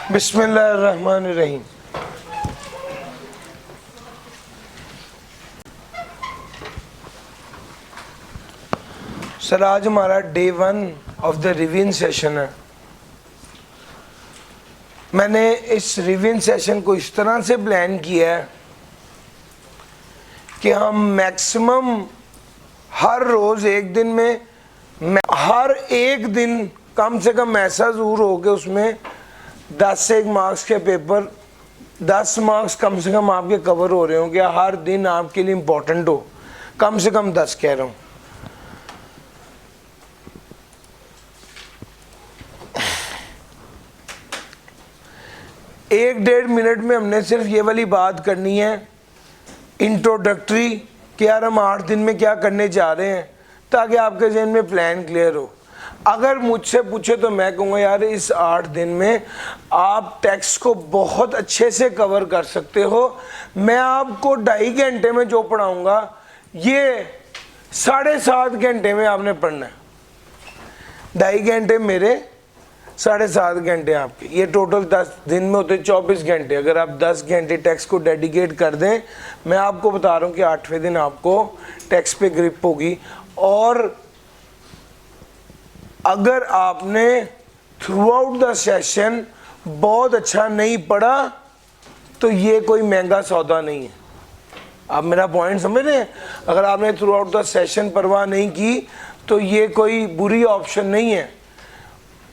بسم اللہ الرحمن الرحیم۔ سر آج ہمارا day 1 of the revision session ہے۔ میں نے اس ریویژن سیشن کو اس طرح سے پلان کیا ہے کہ ہم میکسیمم ہر روز ایک دن میں ہر ایک دن کم سے کم ایسا ضرور ہو کہ اس میں 10 سے 1 مارکس کے پیپر 10 مارکس کم سے کم آپ کے کور ہو رہے ہوں کہ ہر دن آپ کے لیے امپورٹنٹ ہو، کم سے کم 10 کہہ رہا ہوں۔ ایک 1.5 منٹ میں ہم نے صرف یہ والی بات کرنی ہے انٹروڈکٹری کہ یار ہم 8 دن میں کیا کرنے جا رہے ہیں، تاکہ آپ کے ذہن میں پلان کلیئر ہو۔ اگر مجھ سے پوچھے تو میں کہوں گا یار اس 8 دن میں آپ ٹیکسٹ کو بہت اچھے سے کور کر سکتے ہو۔ میں آپ کو 2.5 گھنٹے میں جو پڑھاؤں گا یہ 7.5 گھنٹے میں آپ نے پڑھنا ہے۔ 2.5 گھنٹے میرے، 7.5 گھنٹے آپ کے، یہ ٹوٹل 10 دن میں ہوتے 24 گھنٹے۔ اگر آپ 10 گھنٹے ٹیکسٹ کو ڈیڈیکیٹ کر دیں، میں آپ کو بتا رہا ہوں کہ 8ویں دن آپ کو ٹیکسٹ پہ گرپ ہوگی۔ اور اگر آپ نے تھرو آؤٹ دا سیشن بہت اچھا نہیں پڑھا تو یہ کوئی مہنگا سودا نہیں ہے۔ آپ میرا پوائنٹ سمجھ رہے ہیں؟ اگر آپ نے تھرو آؤٹ دا سیشن پرواہ نہیں کی تو یہ کوئی بری آپشن نہیں ہے۔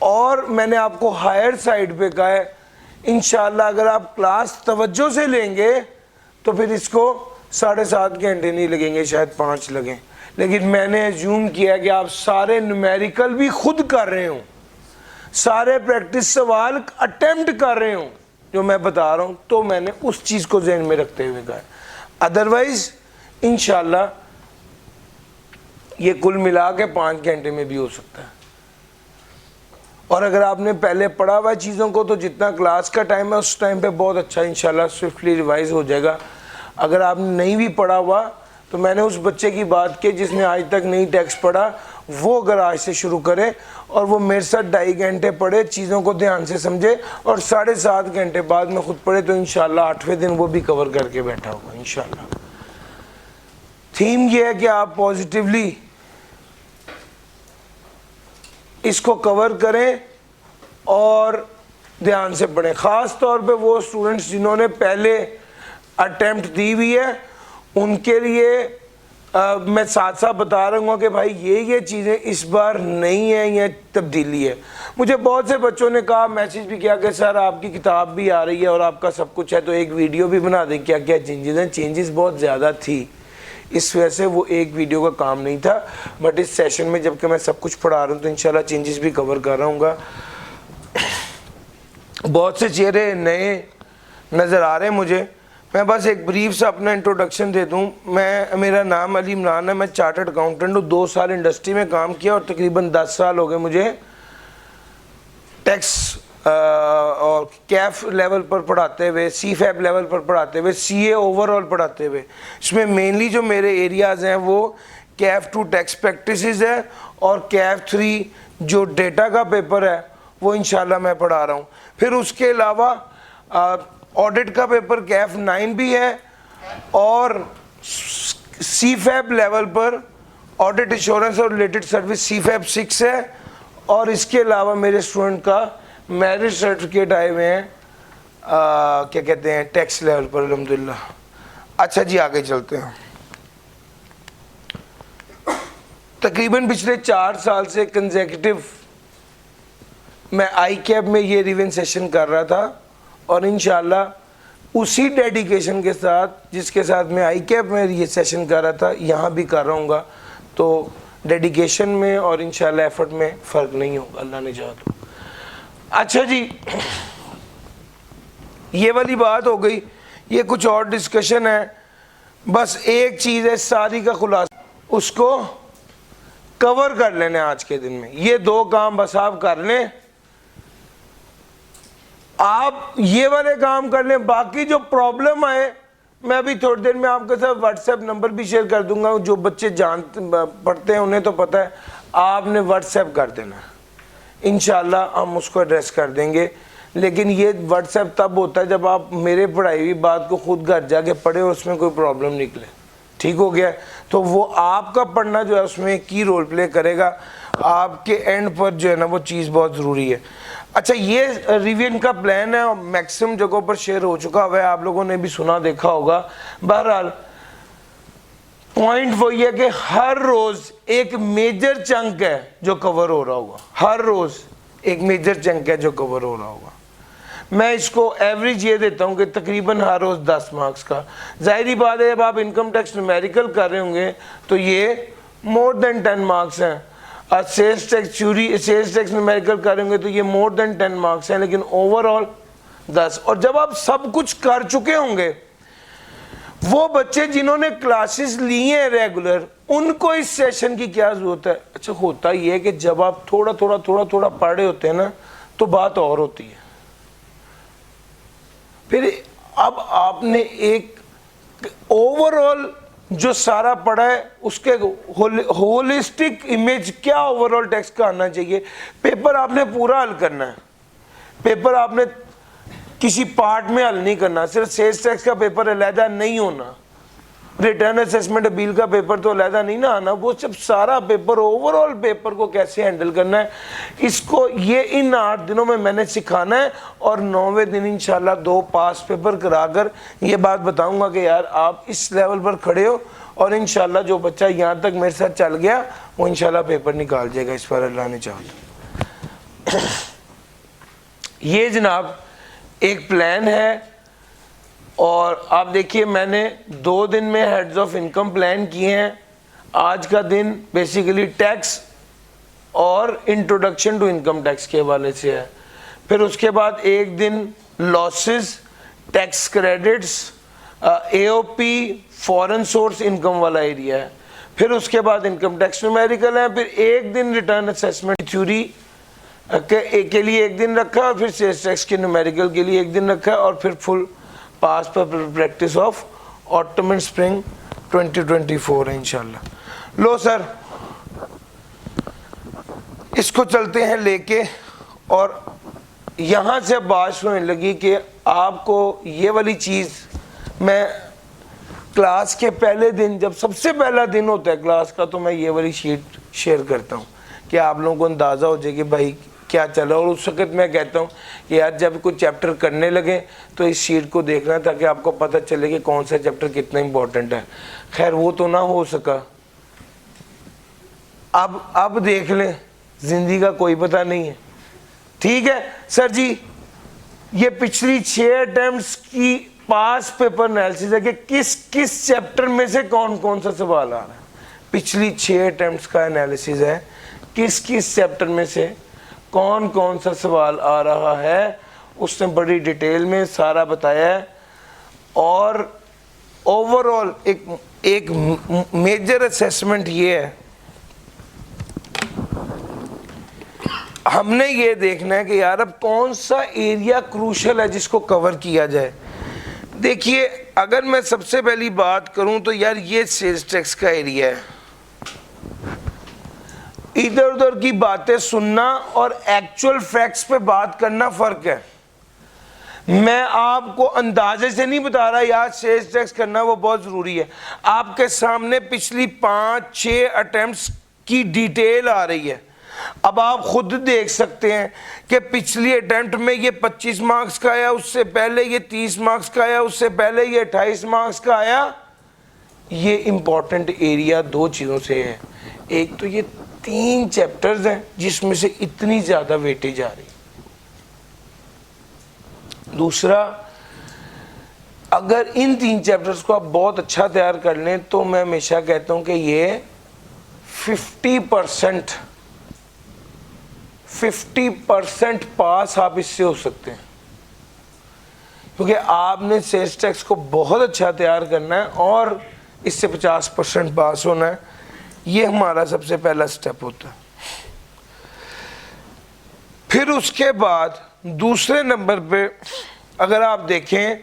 اور میں نے آپ کو ہائر سائڈ پہ کہا ہے انشاءاللہ اگر آپ کلاس توجہ سے لیں گے تو پھر اس کو 7.5 گھنٹے نہیں لگیں گے، شاید 5 لگیں۔ لیکن میں نے ایزیوم کیا کہ آپ سارے نومیریکل بھی خود کر رہے ہوں، سارے پریکٹس سوال اٹیمپٹ کر رہے ہوں جو میں بتا رہا ہوں، تو میں نے اس چیز کو ذہن میں رکھتے ہوئے کہا ہے۔ ادروائز انشاءاللہ یہ کل ملا کے 5 گھنٹے میں بھی ہو سکتا ہے۔ اور اگر آپ نے پہلے پڑھا ہوا چیزوں کو تو جتنا کلاس کا ٹائم ہے اس ٹائم پہ بہت اچھا انشاءاللہ سوئفٹلی ریوائز ہو جائے گا۔ اگر آپ نے نہیں بھی پڑھا ہوا تو میں نے اس بچے کی بات کی جس نے آج تک نہیں ٹیکسٹ پڑھا، وہ اگر آج سے شروع کرے اور وہ میرے ساتھ 2.5 گھنٹے پڑھے، چیزوں کو دھیان سے سمجھے اور 7.5 گھنٹے بعد میں خود پڑھے تو انشاءاللہ 8ویں دن وہ بھی کور کر کے بیٹھا ہوگا انشاءاللہ۔ تھیم یہ ہے کہ آپ پازیٹیولی اس کو کور کریں اور دھیان سے پڑھیں۔ خاص طور پہ وہ اسٹوڈنٹس جنہوں نے پہلے اٹیمپٹ دی ہوئی ہے ان کے لیے میں ساتھ ساتھ بتا رہا ہوں کہ بھائی یہ چیزیں اس بار نہیں ہیں، یہ تبدیلی ہے۔ مجھے بہت سے بچوں نے کہا، میسیج بھی کیا کہ سر آپ کی کتاب بھی آ رہی ہے اور آپ کا سب کچھ ہے تو ایک ویڈیو بھی بنا دیں، کیا کیا چینجز ہیں۔ چینجز بہت زیادہ تھی، اس وجہ سے وہ ایک ویڈیو کا کام نہیں تھا، بٹ اس سیشن میں جب کہ میں سب کچھ پڑھا رہا ہوں تو انشاءاللہ چینجز بھی کور کر رہا ہوں گا۔ بہت سے چہرے نئے نظر آ رہے ہیں مجھے۔ میں بس ایک بریف سا اپنا انٹروڈکشن دے دوں۔ میرا نام علی عمران ہے، میں چارٹرڈ اکاؤنٹنٹ ہوں، 2 سال انڈسٹری میں کام کیا اور تقریباً 10 سال ہو گئے مجھے ٹیکس اور کیف لیول پر پڑھاتے ہوئے، سی فیب لیول پر پڑھاتے ہوئے، سی اے اوور آل پڑھاتے ہوئے۔ اس میں مینلی جو میرے ایریاز ہیں وہ کیف 2 ٹیکس پریکٹسز ہے اور کیف 3 جو ڈیٹا کا پیپر ہے وہ انشاءاللہ میں پڑھا رہا ہوں۔ پھر اس کے علاوہ آڈٹ کا پیپر کیف 9 بھی ہے اور سی فیب لیول پر آڈٹ ایشورنس اور ریلیٹڈ سروس سی فیب 6 ہے، اور اس کے علاوہ میرے اسٹوڈنٹ کا میرٹ سرٹیفکیٹ آئے ہوئے ہیں کیا کہتے ہیں ٹیکس لیول پر الحمدللہ۔ اچھا جی آگے چلتے ہیں۔ تقریباً پچھلے 4 سال سے کنزیکٹیو میں آئی کیپ میں یہ ریویژن سیشن کر رہا تھا اور انشاءاللہ اسی ڈیڈیکیشن کے ساتھ جس کے ساتھ میں آئی کیپ میں یہ سیشن کر رہا تھا یہاں بھی کر رہا ہوں گا، تو ڈیڈیکیشن میں اور انشاءاللہ ایفرٹ میں فرق نہیں ہوگا، اللہ نے چاہا تو۔ اچھا جی یہ والی بات ہو گئی، یہ کچھ اور ڈسکشن ہے، بس ایک چیز ہے ساری کا خلاصہ، اس کو کور کر لینا آج کے دن میں۔ یہ 2 کام بس آپ کر لیں، آپ یہ والے کام کر لیں، باقی جو پرابلم آئے میں ابھی تھوڑی دیر میں آپ کے ساتھ واٹس ایپ نمبر بھی شیئر کر دوں گا، جو بچے پڑھتے ہیں انہیں تو پتہ ہے، آپ نے واٹس ایپ کر دینا، انشاءاللہ ہم اس کو ایڈریس کر دیں گے۔ لیکن یہ واٹس ایپ تب ہوتا ہے جب آپ میرے پڑھائی ہوئی بات کو خود گھر جا کے پڑھے اور اس میں کوئی پرابلم نکلے. ٹھیک ہو گیا؟ تو وہ آپ کا پڑھنا جو ہے اس میں کی رول پلے کرے گا. آپ کے اینڈ پر جو ہے نا وہ چیز بہت ضروری ہے. اچھا یہ ریویژن کا پلان ہے اور میکسیمم جگہوں پر شیئر ہو چکا ہوا ہے, آپ لوگوں نے بھی سنا دیکھا ہوگا. بہرحال پوائنٹ وہی ہے کہ ہر روز ایک میجر چنک ہے جو کور ہو رہا ہوگا. ہر روز ایک میجر چنک ہے جو کور ہو رہا ہوگا. میں اس کو ایوریج یہ دیتا ہوں کہ تقریباً ہر روز 10 مارکس کا. ظاہری بات ہے جب آپ انکم ٹیکس نومیریکل کر رہے ہوں گے تو یہ مور دین 10 مارکس ہیں. اور سیلز ٹیکس نومیریکل کر رہے ہوں گے تو یہ مور دین 10 مارکس ہیں, لیکن اوور آل 10. اور جب آپ سب کچھ کر چکے ہوں گے, وہ بچے جنہوں نے کلاسز لی ہیں ریگولر, ان کو اس سیشن کی کیا ضرورت ہے؟ اچھا ہوتا یہ ہے کہ جب آپ تھوڑا تھوڑا پڑھ رہے ہوتے ہیں نا تو بات اور ہوتی ہے. پھر اب آپ نے ایک اوور آل جو سارا پڑھا ہے اس کے ہولسٹک امیج کیا اوور آل ٹیکسٹ کا آنا چاہیے. پیپر آپ نے پورا حل کرنا ہے, پیپر آپ نے کسی پارٹ میں حل نہیں کرنا. صرف سیلز ٹیکس کا پیپر علیحدہ نہیں ہونا, ریٹرن اسسمنٹ اپیل کا پیپر تو علیحدہ نہیں نہ آنا, وہ سب سارا پیپر اوور آل پیپر کو کیسے ہینڈل کرنا ہے اس کو یہ ان 8 دنوں میں نے سکھانا ہے. اور 9ویں دن انشاءاللہ 2 پاس پیپر کرا کر یہ بات بتاؤں گا کہ یار آپ اس لیول پر کھڑے ہو, اور انشاءاللہ جو بچہ یہاں تک میرے ساتھ چل گیا وہ انشاءاللہ پیپر نکال جائے گا اس پر اللہ نے چاہا. یہ جناب ایک پلان ہے. اور آپ دیکھیے میں نے 2 دن میں ہیڈز آف انکم پلان کیے ہیں. آج کا دن بیسیکلی ٹیکس اور انٹروڈکشن ٹو انکم ٹیکس کے حوالے سے ہے. پھر اس کے بعد ایک دن لاسز, ٹیکس کریڈٹس, اے او پی, فورن سورس انکم والا ایریا ہے. پھر اس کے بعد انکم ٹیکس نومیریکل ہے. پھر ایک دن ریٹرن اسسمنٹ تھیوری کے لیے ایک دن رکھا, اور پھر سیلز ٹیکس کے نومیریکل کے لیے ایک دن رکھا, اور پھر فل پاس پر practice of autumn and spring 2024 ہے انشاءاللہ. لو سر اس کو چلتے ہیں لے کے, اور یہاں سے بات ہونے لگی کہ آپ کو یہ والی چیز میں کلاس کے پہلے دن, جب سب سے پہلا دن ہوتا ہے کلاس کا, تو میں یہ والی شیٹ شیئر کرتا ہوں کہ آپ لوگوں کو اندازہ ہو جائے کہ بھائی کیا چلا. اور اس وقت میں کہتا ہوں کہ یار جب کوئی چیپٹر کرنے لگے تو اس شیٹ کو دیکھنا تاکہ آپ کو پتہ چلے کہ کون سا چیپٹر کتنا امپورٹنٹ ہے. خیر وہ تو نہ ہو سکا, اب دیکھ لیں, زندگی کا کوئی پتہ نہیں ہے. ٹھیک ہے سر جی, یہ پچھلی 6 اٹیمپٹس کی پاس پیپر انالیسس ہے کہ کس چیپٹر میں سے کون سا سوال آ رہا ہے. پچھلی 6 اٹیمپٹس کا انالیسس ہے کس چیپٹر میں سے کون سا سوال آ رہا ہے. اس نے بڑی ڈیٹیل میں سارا بتایا ہے. اور اوور آل ایک میجر اسیسمنٹ یہ ہے, ہم نے یہ دیکھنا ہے کہ یار اب کون سا ایریا کروشل ہے جس کو کور کیا جائے. دیکھیے اگر میں سب سے پہلی بات کروں تو یار یہ سیلز ٹیکس کا ایریا ہے. ادھر ادھر کی باتیں سننا اور ایکچول فیکٹس پہ بات کرنا فرق ہے. میں آپ کو اندازے سے نہیں بتا رہا یار سیلز ٹیکس کرنا وہ بہت ضروری ہے. آپ کے سامنے پچھلی 5-6 اٹیمپٹس کی ڈیٹیل آ رہی ہے. اب آپ خود دیکھ سکتے ہیں کہ پچھلی اٹیمپٹ میں یہ 25 مارکس کا آیا, اس سے پہلے یہ 30 مارکس کا آیا, اس سے پہلے یہ 28 مارکس کا آیا. یہ امپورٹنٹ ایریا 2 چیزوں سے ہے. ایک تو یہ 3 چیپٹرز ہیں جس میں سے اتنی زیادہ ویٹیج آ رہی. دوسرا, اگر ان 3 چیپٹرز کو آپ بہت اچھا تیار کر لیں تو میں ہمیشہ کہتا ہوں کہ یہ 50% پاس آپ اس سے ہو سکتے ہیں, کیونکہ آپ نے سیلز ٹیکس کو بہت اچھا تیار کرنا ہے اور اس سے 50% پاس ہونا ہے. یہ ہمارا سب سے پہلا سٹیپ ہوتا ہے. پھر اس کے بعد دوسرے نمبر پہ اگر آپ دیکھیں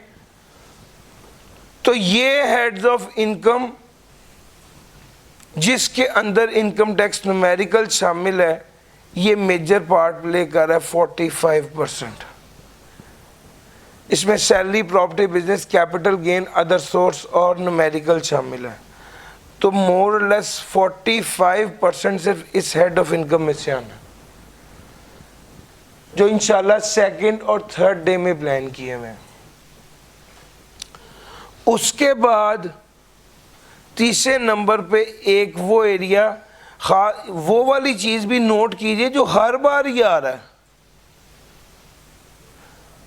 تو یہ ہیڈز آف انکم جس کے اندر انکم ٹیکس نومیریکل شامل ہے, یہ میجر پارٹ پلے کر رہا ہے 45%. اس میں salary, property, business, capital gain, other source اور نومیریکل شامل ہے. تو مور لیس 45% صرف اس ہیڈ آف انکم میں سے آنا، جو انشاءاللہ سیکنڈ اور تھرڈ ڈے میں پلان کیے ہوئے ہیں. اس کے بعد تیسرے نمبر پہ ایک وہ ایریا، وہ والی چیز بھی نوٹ کیجئے جو ہر بار ہی آ رہا ہے.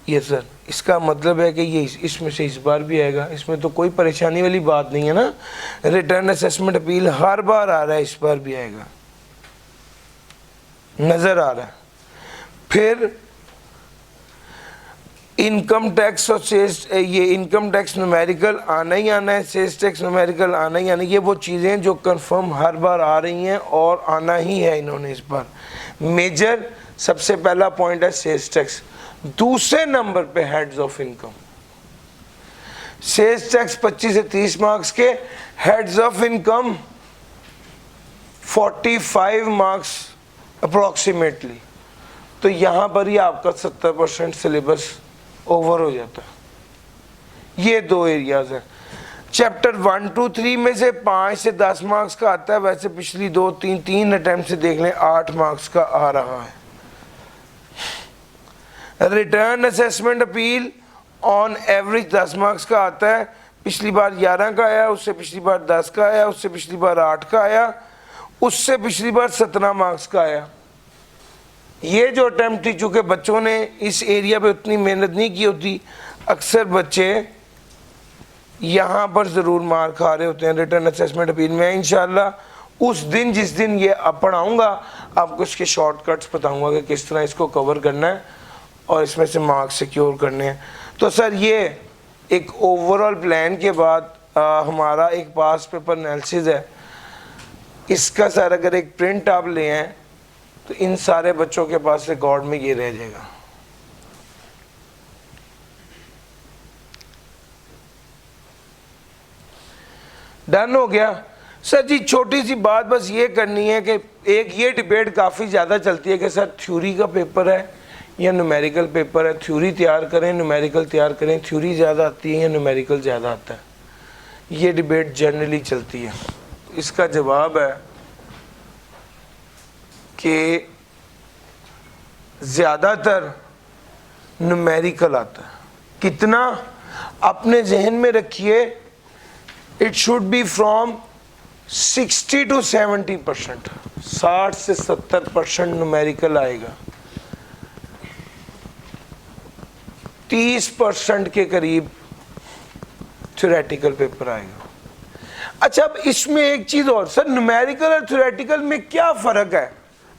یہ سر اس کا مطلب ہے کہ یہ اس میں سے اس بار بھی آئے گا، اس میں تو کوئی پریشانی والی بات نہیں ہے نا. ریٹرن اسیسمنٹ اپیل ہر بار آ رہا ہے، اس بار بھی آئے گا، نظر آ رہا ہے. پھر انکم ٹیکس اور یہ انکم ٹیکس نومیریکل آنا ہی آنا ہے، سیلز ٹیکس نومیریکل آنا ہی آنا ہے. یہ وہ چیزیں جو کنفرم ہر بار آ رہی ہیں اور آنا ہی ہے انہوں نے اس بار. میجر سب سے پہلا پوائنٹ ہے سیلز ٹیکس. دوسرے نمبر پہ heads of income. Sales tax 25 سے 30 مارکس کے، heads of income 45 marks approximately. تو یہاں پر ہی آپ کا 70% سلیبس اوور ہو جاتا ہے. یہ دو ایریاز ہیں. چیپٹر 1 2 3 میں سے 5 سے 10 مارکس کا آتا ہے. ویسے پچھلی 2 3 اٹیمپٹ سے دیکھ لیں 8 مارکس کا آ رہا ہے. Return assessment appeal on average 10 marks کا آتا ہے. پچھلی بار 11 کا آیا، اس سے پچھلی بار 10 کا آیا، اس سے پچھلی بار 8 کا آیا، اس سے پچھلی بار 17 مارکس کا آیا. یہ جو اٹیمپٹ تھی، چونکہ بچوں نے اس ایریا پہ اتنی محنت نہیں کی ہوتی، اکثر بچے یہاں پر ضرور مار کھا رہے ہوتے ہیں ریٹرن اسیسمنٹ اپیل میں. انشاءاللہ اس دن جس دن یہ پڑھاؤں گا آپ کو اس کے شارٹ کٹس بتاؤں گا کہ کس طرح اس کو کور کرنا ہے اور اس میں سے مارکس سیکیور کرنے ہیں. تو سر یہ ایک اوورال پلان کے بعد ہمارا ایک پاس پیپر انالیسز ہے. اس کا سر اگر ایک پرنٹ آپ لے ہیں تو ان سارے بچوں کے پاس ریکارڈ میں یہ رہ جائے گا. ڈن ہو گیا سر جی. چھوٹی سی بات بس یہ کرنی ہے کہ ایک یہ ڈیبیٹ کافی زیادہ چلتی ہے کہ سر تھیوری کا پیپر ہے یا نومیریکل پیپر ہے. تھیوری تیار کریں، نومیریکل تیار کریں. تھیوری زیادہ آتی ہے یا نومیریکل زیادہ آتا ہے؟ یہ ڈیبیٹ جنرلی چلتی ہے. اس کا جواب ہے کہ زیادہ تر نومیریکل آتا ہے. کتنا؟ اپنے ذہن میں رکھیے it should be from 60 to 70%. 60 سے 70% نومیریکل آئے گا. 30% کے قریب تھیوریٹیکل پیپر آئے گا. اچھا اب اس میں ایک چیز اور، سر نومیریکل اور تھیوریٹیکل میں کیا فرق ہے؟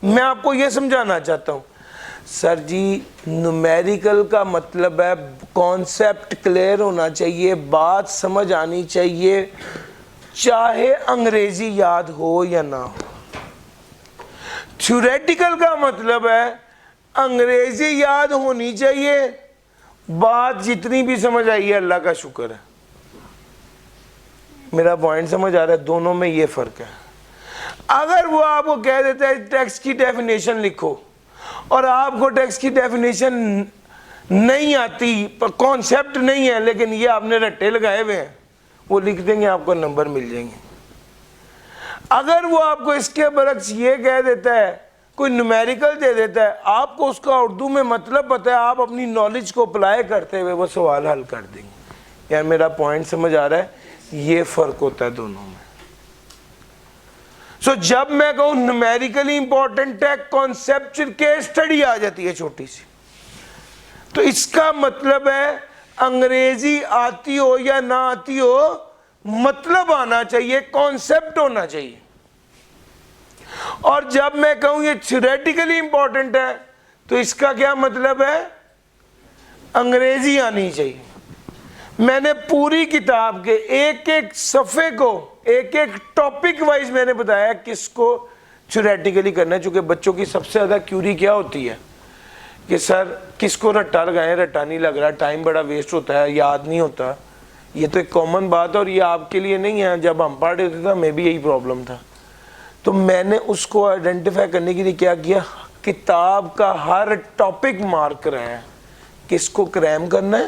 میں آپ کو یہ سمجھانا چاہتا ہوں. سر جی نومیریکل کا مطلب ہے کانسیپٹ کلیئر ہونا چاہیے، بات سمجھ آنی چاہیے، چاہے انگریزی یاد ہو یا نہ ہو. تھیوریٹیکل کا مطلب ہے انگریزی یاد ہونی چاہیے، بات جتنی بھی سمجھ آئی ہے اللہ کا شکر ہے. میرا پوائنٹ سمجھ آ رہا ہے؟ دونوں میں یہ فرق ہے. اگر وہ آپ کو کہہ دیتا ہے ٹیکس کی ڈیفینیشن لکھو اور آپ کو ٹیکس کی ڈیفینیشن نہیں آتی، کانسیپٹ نہیں ہے، لیکن یہ آپ نے رٹے لگائے ہوئے ہیں، وہ لکھ دیں گے آپ کو نمبر مل جائیں گے. اگر وہ آپ کو اس کے برعکس یہ کہہ دیتا ہے، کوئی نومیریکل دے دیتا ہے، آپ کو اس کا اردو میں مطلب پتہ ہے، آپ اپنی نالج کو اپلائی کرتے ہوئے وہ سوال حل کر دیں گے. یار میرا پوائنٹ سمجھ آ رہا ہے؟ یہ فرق ہوتا ہے دونوں میں. سو جب میں کہوں نومیریکلی امپورٹنٹ ہے، کانسیپچل کیس اسٹڈی آ جاتی ہے چھوٹی سی، تو اس کا مطلب ہے انگریزی آتی ہو یا نہ آتی ہو، مطلب آنا چاہیے، کانسیپٹ ہونا چاہیے. اور جب میں کہوں یہ تھیوریٹیکلی امپورٹنٹ ہے تو اس کا کیا مطلب ہے؟ انگریزی آنی چاہیے. میں نے پوری کتاب کے ایک ایک صفحے کو ایک ایک ٹاپک وائز میں نے بتایا کس کو تھیوریٹیکلی کرنا ہے. چونکہ بچوں کی سب سے زیادہ کیوری کیا ہوتی ہے کہ سر کس کو رٹا لگائیں، رٹا نہیں لگ رہا، ٹائم بڑا ویسٹ ہوتا ہے، یاد نہیں ہوتا. یہ تو ایک کامن بات ہے اور یہ آپ کے لیے نہیں ہے. جب ہم پڑھ رہے تھے میں بھی یہی پرابلم تھا. تو میں نے اس کو آئیڈینٹیفائی کرنے کے لیے کیا کیا، کتاب کا ہر ٹاپک مارک کرایا ہے، کس کو کریم کرنا ہے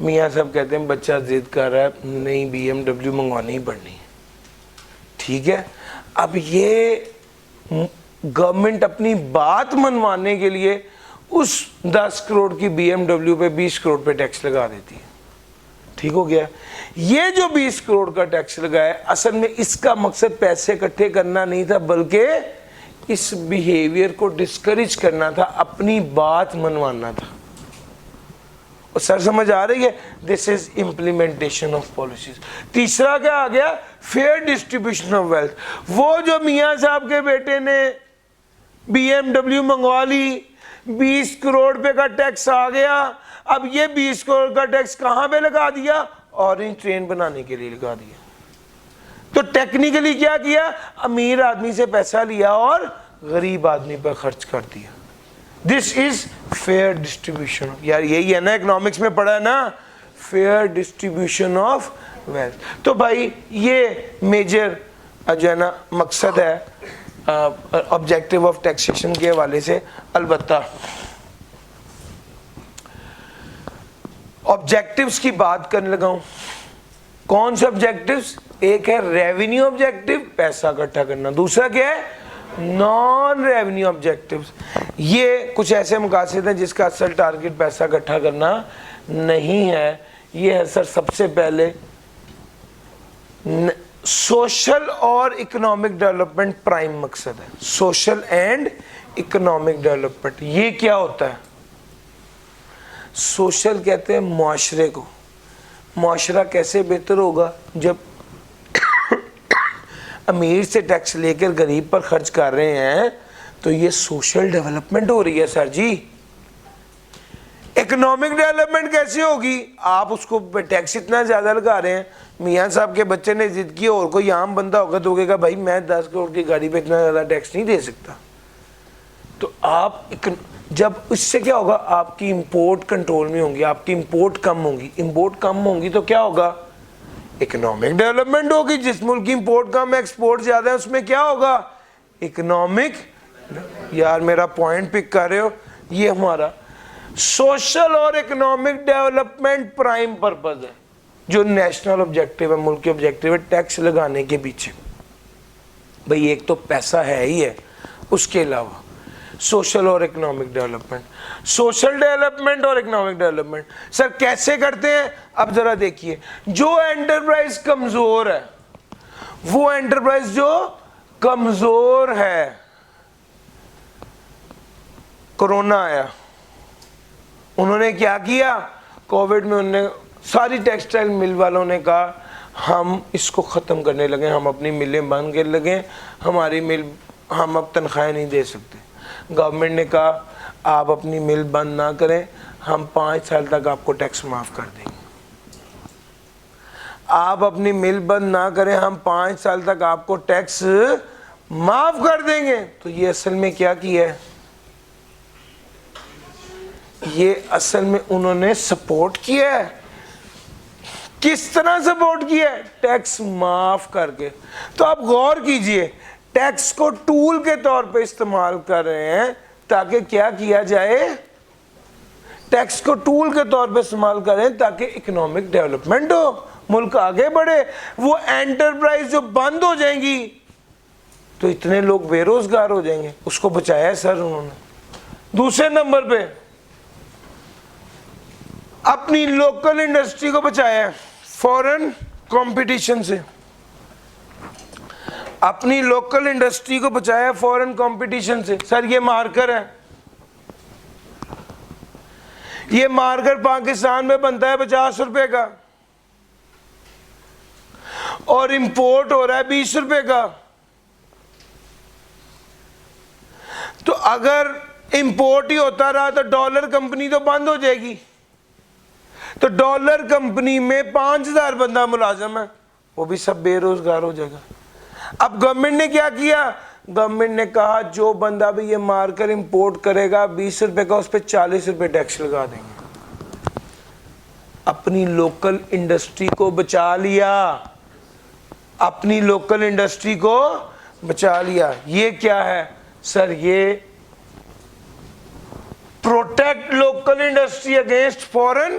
میاں صاحب کہتے ہیں بچہ ضد کر رہا ہے نہیں BMW منگوانی ہی پڑنی ہے, ٹھیک ہے. اب یہ گورنمنٹ اپنی بات منوانے کے لیے اس 10 کروڑ کی BMW پہ 20 کروڑ پہ ٹیکس لگا دیتی ہے, ٹھیک ہو گیا. یہ جو 20 کروڑ کا ٹیکس لگایا اصل میں اس کا مقصد پیسے اکٹھے کرنا نہیں تھا, بلکہ اس بیہیویئر کو ڈسکریج کرنا تھا, اپنی بات منوانا تھا. اور سر سمجھ آ رہی ہے؟ This is implementation of policies. تیسرا کیا آ گیا؟ Fair distribution of wealth. وہ جو میاں صاحب کے بیٹے نے BMW منگوا لی, 20 کروڑ روپے کا ٹیکس آ گیا, اب یہ 20 کروڑ کا ٹیکس کہاں پہ لگا دیا؟ اورنج ٹرین بنانے کے لیے لگا دیا. تو ٹیکنیکلی کیا کیا؟ امیر آدمی سے پیسہ لیا اور غریب آدمی پر خرچ کر دیا. دس از فیئر ڈسٹریبیوشن. یار یہی ہے نا اکنامکس میں پڑھا ہے نا, فیئر ڈسٹریبیوشن آف ویلتھ. تو بھائی یہ میجر جو ہے نا مقصد ہے آبجیکٹو آف ٹیکسیشن کے حوالے سے. البتہ آبجیکٹیوز کی بات کرنے لگا ہوں. کون سے آبجیکٹیوز؟ ایک ہے ریونیو آبجیکٹو, پیسہ اکٹھا کرنا. دوسرا کیا ہے؟ Naan revenue objectives. یہ کچھ ایسے مقاصد ہیں جس کا اصل ٹارگٹ پیسہ اکٹھا کرنا نہیں ہے. یہ ہے سر سب سے پہلے سوشل اور اکنامک ڈیولپمنٹ پرائم مقصد ہے. Social and economic development. یہ کیا ہوتا ہے؟ سوشل کہتے ہیں معاشرے کو. معاشرہ کیسے بہتر ہوگا؟ جب امیر سے ٹیکس لے کر غریب پر خرچ کر رہے ہیں تو یہ سوشل ڈیولپمنٹ ہو رہی ہے سر جی. اکنامک ڈیولپمنٹ کیسے ہوگی؟ آپ اس کو ٹیکس اتنا زیادہ لگا رہے ہیں, میاں صاحب کے بچے نے ضد کی اور کوئی عام بندہ ہوگا تو کہے گا بھائی میں 10 کروڑ کی گاڑی پہ اتنا زیادہ ٹیکس نہیں دے سکتا. تو آپ جب اس سے کیا ہوگا؟ آپ کی امپورٹ کنٹرول میں ہوں گی, آپ کی امپورٹ کم ہوں گی. امپورٹ کم ہوں گی تو کیا ہوگا؟ اکنامک ڈیولپمنٹ ہوگی. جس ملک کی امپورٹ کم ہے ایکسپورٹ زیادہ ہے اس میں کیا ہوگا؟ اکنامک. یار میرا پوائنٹ پک کر رہے ہو؟ یہ ہمارا سوشل اور اکنامک ڈیولپمنٹ پرائم پرپز ہے جو نیشنل آبجیکٹو ہے, ملک کے آبجیکٹو ہے ٹیکس لگانے کے پیچھے. بھئی ایک تو پیسہ ہے ہی ہے, اس کے علاوہ سوشل اور اکنامک ڈیولپمنٹ. سوشل ڈیولپمنٹ اور اکنامک ڈیولپمنٹ سر کیسے کرتے ہیں؟ اب ذرا دیکھیے, جو انٹرپرائز کمزور ہے, وہ انٹرپرائز جو کمزور ہے, کرونا آیا, انہوں نے کیا کیا؟ کووڈ میں انہوں نے ساری ٹیکسٹائل مل والوں نے کہا ہم اس کو ختم کرنے لگے, ہم اپنی ملیں بند کرنے لگے, ہماری مل ہم اب تنخواہیں نہیں دے سکتے. گورنمنٹ نے کہا آپ اپنی مل بند نہ کریں, ہم 5 سال تک آپ کو ٹیکس معاف کر دیں گے. آپ اپنی مل بند نہ کریں, ہم 5 سال تک آپ کو ٹیکس معاف کر دیں گے. تو یہ اصل میں کیا کیا ہے؟ یہ اصل میں انہوں نے سپورٹ کیا ہے. کس طرح سپورٹ کیا ہے؟ ٹیکس معاف کر کے. تو آپ غور کیجئے, ٹیکس کو ٹول کے طور پہ استعمال کر رہے ہیں تاکہ کیا کیا جائے؟ ٹیکس کو ٹول کے طور پہ استعمال کریں تاکہ اکنامک ڈیولپمنٹ ہو, ملک آگے بڑھے. وہ انٹرپرائز جو بند ہو جائیں گی تو اتنے لوگ بے روزگار ہو جائیں گے, اس کو بچایا ہے سر انہوں نے. دوسرے نمبر پہ اپنی لوکل انڈسٹری کو بچایا ہے فورن کمپٹیشن سے. اپنی لوکل انڈسٹری کو بچایا فورن کمپٹیشن سے. سر یہ مارکر ہے, یہ مارکر پاکستان میں بنتا ہے 50 روپے کا اور امپورٹ ہو رہا ہے 20 روپے کا. تو اگر امپورٹ ہی ہوتا رہا تو ڈالر کمپنی تو بند ہو جائے گی. تو ڈالر کمپنی میں 5000 بندہ ملازم ہے, وہ بھی سب بے روزگار ہو جائے گا. اب گورنمنٹ نے کیا کیا؟ گورنمنٹ نے کہا جو بندہ بھی یہ مارکر امپورٹ کرے گا 20 روپے کا, اس پہ 40 روپے ٹیکس لگا دیں گے. اپنی لوکل انڈسٹری کو بچا لیا, اپنی لوکل انڈسٹری کو بچا لیا. یہ کیا ہے سر؟ یہ protect local industry against foreign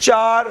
4,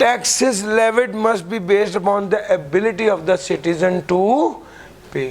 taxes levied must be based upon the ability of the citizen to pay।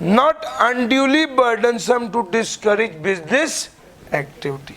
Not unduly burdensome to discourage business activity।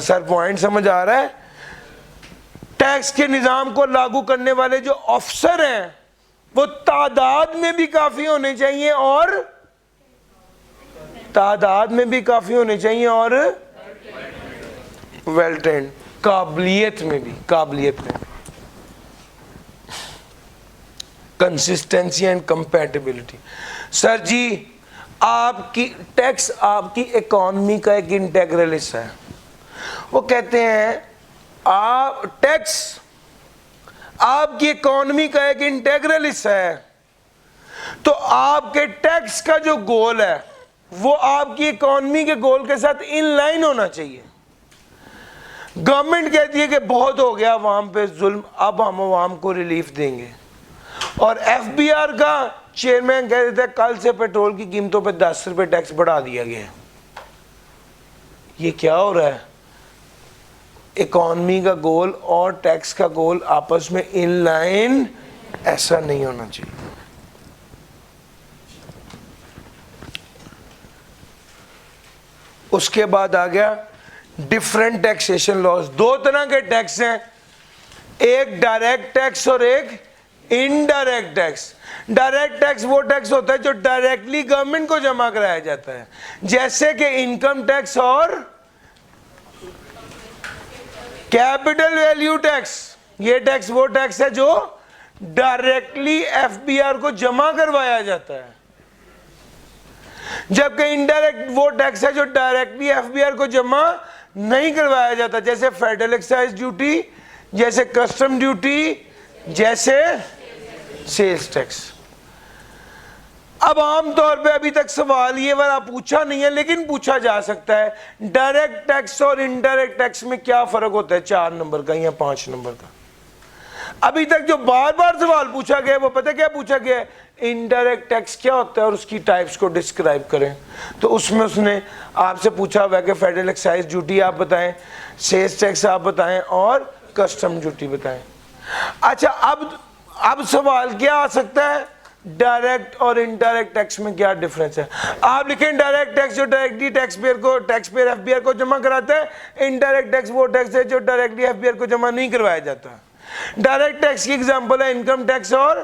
Sir point سمجھ آ رہا ہے؟ ٹیکس کے نظام کو لاگو کرنے والے جو افسر ہیں وہ تعداد میں بھی کافی ہونے چاہیے اور ویل ٹرینڈ، قابلیت میں بھی کنسسٹنسی اینڈ کمپیٹیبلٹی. سر جی آپ کی ٹیکس آپ کی اکانومی کا ایک انٹیگرل حصہ ہے. وہ کہتے ہیں آپ ٹیکس آپ کی اکانومی کا ایک انٹیگرل حصہ ہے، تو آپ کے ٹیکس کا جو گول ہے وہ آپ کی اکانومی کے گول کے ساتھ ان لائن ہونا چاہیے. گورنمنٹ کہتی ہے کہ بہت ہو گیا عوام پہ ظلم، اب ہم عوام کو ریلیف دیں گے، اور ایف بی آر کا چیئرمین کہہ دیتا ہے کل سے پیٹرول کی قیمتوں پہ 10 روپے ٹیکس بڑھا دیا گیا. یہ کیا ہو رہا ہے؟ اکانومی کا گول اور ٹیکس کا گول آپس میں ان لائن ایسا نہیں ہونا چاہیے. اس کے بعد آ گیا ڈفرنٹ ٹیکسیشن لاز. 2 طرح کے ٹیکس ہیں، ایک ڈائریکٹ ٹیکس اور ایک انڈائریکٹ ٹیکس. ڈائریکٹ ٹیکس وہ ٹیکس ہوتا ہے جو ڈائریکٹلی گورنمنٹ کو جمع کرایا جاتا ہے، جیسے کہ انکم ٹیکس اور کیپٹل ویلیو ٹیکس. یہ ٹیکس وہ ٹیکس ہے جو ڈائریکٹلی ایف بی آر کو جمع کروایا جاتا ہے، جبکہ انڈائریکٹ وہ ٹیکس ہے جو ڈائریکٹلی ایف بی آر کو جمع نہیں کروایا جاتا، جیسے فیڈرل ایکسائز ڈیوٹی، جیسے کسٹم ڈیوٹی، جیسے سیلز ٹیکس. اب عام طور پہ ابھی تک سوال یہ والا پوچھا نہیں ہے لیکن پوچھا جا سکتا ہے، ڈائریکٹ ٹیکس اور انڈائریکٹ ٹیکس میں کیا فرق ہوتا ہے 4 نمبر کا یا 5 نمبر کا؟ ابھی تک جو بار بار سوال پوچھا گیا وہ پتہ کیا پوچھا گیا ہے؟ انڈائریکٹ ٹیکس کیا ہوتا ہے اور اس کی ٹائپس کو ڈسکرائب کریں. تو اس میں اس نے آپ سے پوچھا ہوا ہے کہ فیڈرل ایکسائز ڈیوٹی آپ بتائیں، سیلز ٹیکس آپ بتائیں اور کسٹم ڈیوٹی بتائیں. اچھا اب سوال کیا آ سکتا ہے؟ ڈائریکٹ اور انڈائریکٹ ٹیکس میں کیا ڈفرنس ہے؟ آپ لکھیں ڈائریکٹ ٹیکس جو directly tax payer F B R کو جمع کراتا ہے، انڈائریکٹ ٹیکس وہ ٹیکس ہے جو ڈائریکٹلی ایف بی آر کو جمع نہیں کروایا جاتا. ڈائریکٹ ٹیکس کی ایگزامپل ہے انکم ٹیکس اور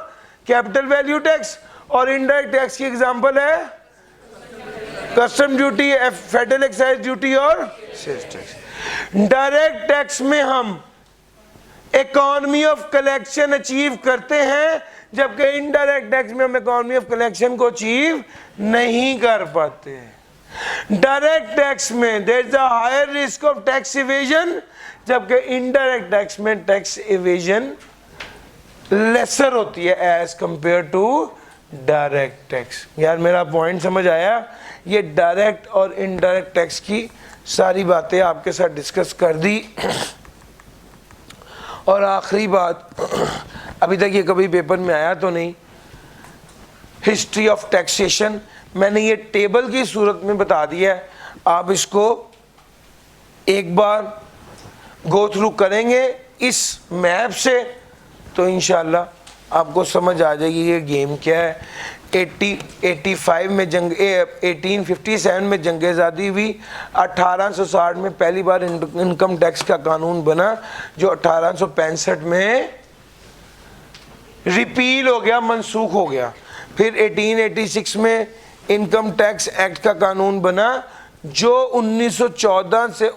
کیپٹل ویلیو ٹیکس، اور انڈائریکٹ ٹیکس کی ایگزامپل ہے custom duty, federal excise duty اور سیلز ٹیکس. ڈائریکٹ ٹیکس میں ہم اکانومی آف کلیکشن اچیو کرتے ہیں، جبکہ انڈائریکٹ ٹیکس میں ہم اکانومی آف کلیکشن کو اچیو نہیں کر پاتے. ڈائریکٹ ٹیکس میں there is a higher risk of tax evasion, جبکہ انڈائریکٹ ٹیکس میں ٹیکس ایویژن لیسر ہوتی ہے as compare to direct tax. یار میرا پوائنٹ سمجھ آیا؟ یہ ڈائریکٹ اور انڈائریکٹ ٹیکس کی ساری باتیں آپ کے ساتھ ڈسکس کر دی. اور آخری بات، ابھی تک یہ کبھی پیپر میں آیا تو نہیں، ہسٹری آف ٹیکسیشن میں نے یہ ٹیبل کی صورت میں بتا دیا ہے. آپ اس کو ایک بار گو تھرو کریں گے اس میپ سے تو انشاءاللہ آپ کو سمجھ آ جائے گی یہ گیم کیا ہے. 1857 میں جنگ آزادی ہوئی، 1860 میں پہلی بار انکم ٹیکس کا قانون بنا جو 1865 میں ریپیل ہو گیا، منسوخ ہو گیا. پھر 1886 میں انکم ٹیکس ایکٹ کا قانون بنا جو 1914 سے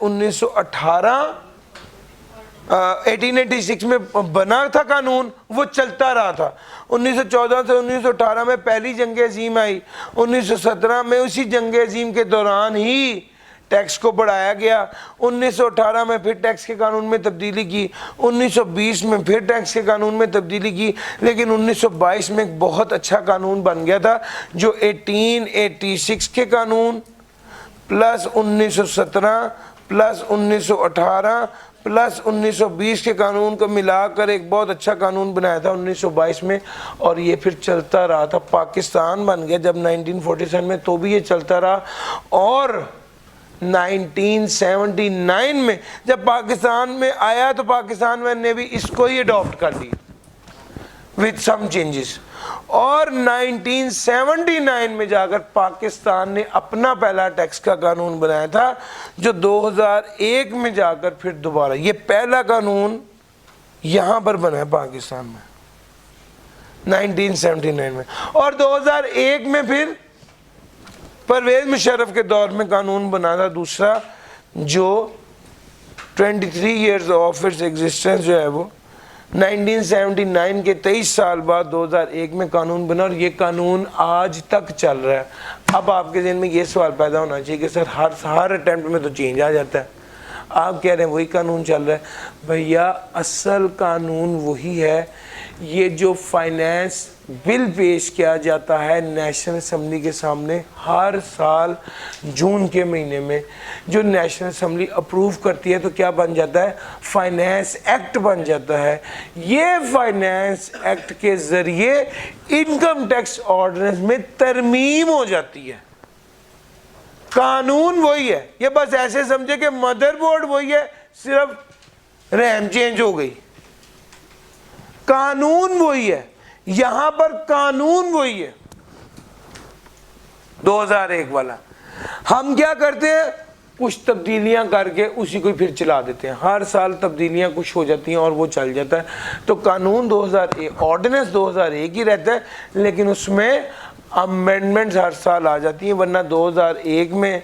1886 میں بنا تھا قانون، وہ چلتا رہا تھا. 1914 سے 1918 میں پہلی جنگ عظیم آئی، 1917 میں اسی جنگ عظیم کے دوران ہی ٹیکس کو بڑھایا گیا. 1918 میں پھر ٹیکس کے قانون میں تبدیلی کی، 1920 میں پھر ٹیکس کے قانون میں تبدیلی کی، لیکن 1922 میں ایک بہت اچھا قانون بن گیا تھا جو 1886 کے قانون پلس 1917 پلس 1918 پلس 1920 کے قانون کو ملا کر ایک بہت اچھا قانون بنایا تھا 1922 میں، اور یہ پھر چلتا رہا تھا. پاکستان بن گیا جب 1947 میں تو بھی یہ چلتا رہا، اور 1979 میں جب پاکستان میں آیا تو پاکستان میں نے بھی اس کو ہی اڈاپٹ کر لی with some changes. اور 1979 میں جا کر پاکستان نے اپنا پہلا ٹیکس کا قانون بنایا تھا جو 2001 میں جا کر پھر دوبارہ، یہ پہلا قانون یہاں پر بنا ہے پاکستان میں 1979 میں، اور 2001 میں پھر پرویز مشرف کے دور میں قانون بنا تھا دوسرا جو 23 ایئرز آف اٹس ایگزسٹنس جو ہے وہ 1979 کے 23 سال بعد 2001 میں قانون بنا، اور یہ قانون آج تک چل رہا ہے۔ اب آپ کے ذہن میں یہ سوال پیدا ہونا چاہیے کہ سر ہر اٹیمپٹ میں تو چینج آ جاتا ہے، آپ کہہ رہے ہیں وہی قانون چل رہا ہے۔ بھیا اصل قانون وہی ہے، یہ جو فائنینس بل پیش کیا جاتا ہے نیشنل اسمبلی کے سامنے ہر سال جون کے مہینے میں، جو نیشنل اسمبلی اپروو کرتی ہے تو کیا بن جاتا ہے؟ فائنینس ایکٹ بن جاتا ہے۔ یہ فائنینس ایکٹ کے ذریعے انکم ٹیکس آرڈیننس میں ترمیم ہو جاتی ہے۔ قانون وہی ہے، یہ بس ایسے سمجھے کہ مدر بورڈ وہی ہے، صرف ریم چینج ہو گئی۔ قانون وہی ہے، یہاں پر قانون وہی ہے 2001 والا۔ ہم کیا کرتے ہیں؟ کچھ تبدیلیاں کر کے اسی کو پھر چلا دیتے ہیں، ہر سال تبدیلیاں کچھ ہو جاتی ہیں اور وہ چل جاتا ہے۔ تو قانون 2001 آرڈیننس 2001 ہی رہتا ہے، لیکن اس میں امینڈمنٹس ہر سال آ جاتی ہیں، ورنہ 2001 میں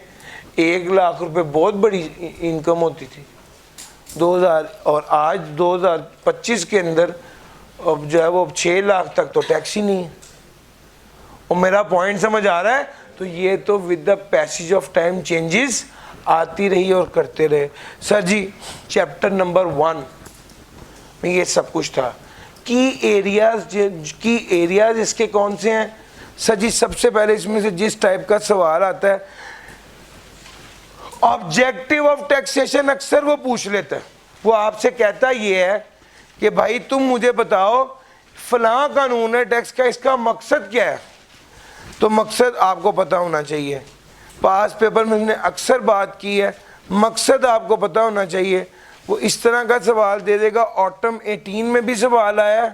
1 لاکھ روپے بہت بڑی انکم ہوتی تھی 2000، اور آج 2025 کے اندر اب جو ہے وہ 6 لاکھ تک تو ٹیکس ہی نہیں ہے۔ اور میرا پوائنٹ سمجھ آ رہا ہے؟ تو یہ تو with the passage of time changes آتی رہی اور کرتے رہے۔ سر جی چیپٹر نمبر 1 میں یہ سب کچھ تھا۔ کی ایریاز اس کے کون سے ہیں؟ سر جی سب سے پہلے اس میں سے جس ٹائپ کا سوال آتا ہے آبجیکٹو آف ٹیکسیشن، اکثر وہ پوچھ لیتا ہے، وہ آپ سے کہتا یہ ہے کہ بھائی تم مجھے بتاؤ فلاں قانون ہے ٹیکس کا، اس کا مقصد کیا ہے؟ تو مقصد آپ کو پتہ ہونا چاہیے، پاس پیپر میں نے اکثر بات کی ہے، مقصد آپ کو پتہ ہونا چاہیے۔ وہ اس طرح کا سوال دے دے گا، آٹم 18 میں بھی سوال آیا ہے،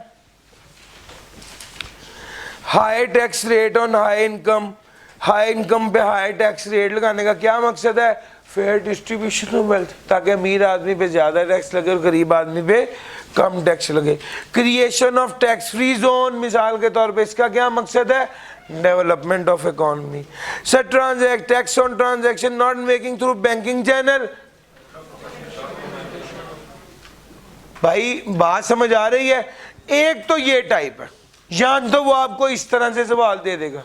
high tax rate on high income پہ ہائی ٹیکس ریٹ لگانے کا کیا مقصد ہے؟ فیئر ڈسٹریبیوشن آف ویلتھ، تاکہ امیر آدمی پہ زیادہ ٹیکس لگے اور غریب آدمی پہ کم ٹیکس لگے۔ Creation of tax free zone, مثال کے طور پہ اس کا کیا مقصد ہے؟ Development of economy. Sir tax on transaction not making through banking channel, بھائی بات سمجھ آ رہی ہے؟ ایک تو یہ ٹائپ ہے، یا تو وہ آپ کو اس طرح سے سوال دے دے گا،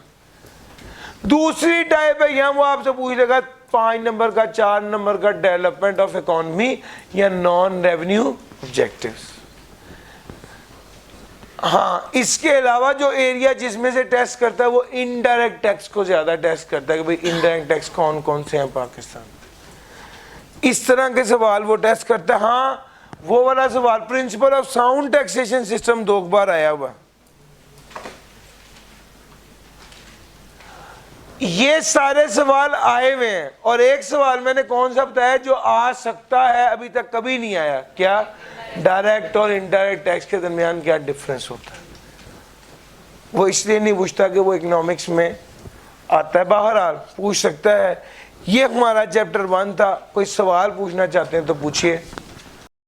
دوسری ٹائپ ہے یہاں وہ آپ سے پوچھ لے گا 5 نمبر کا 4 نمبر کا ڈیولپمنٹ آف اکانومی یا نان ریونیو آبجیکٹیوز۔ ہاں اس کے علاوہ جو ایریا جس میں سے ٹیسٹ کرتا ہے وہ انڈائریکٹ ٹیکس کو زیادہ ٹیسٹ کرتا ہے کہ بھئی انڈائریکٹ ٹیکس کون کون سے ہیں پاکستان میں، اس طرح کے سوال وہ ٹیسٹ کرتا ہے۔ ہاں وہ والا سوال principle of sound taxation system 2 بار آیا ہوا، یہ سارے سوال آئے ہوئے ہیں، اور ایک سوال میں نے کون سا بتایا جو آ سکتا ہے، ابھی تک کبھی نہیں آیا، کیا؟ ڈائریکٹ اور انڈائریکٹ ٹیکس کے درمیان کیا ڈفرنس ہوتا ہے۔ وہ اس لیے نہیں پوچھتا کہ وہ اکنامکس میں آتا ہے، بہرحال پوچھ سکتا ہے۔ یہ ہمارا چیپٹر 1 تھا، کوئی سوال پوچھنا چاہتے ہیں تو پوچھئے۔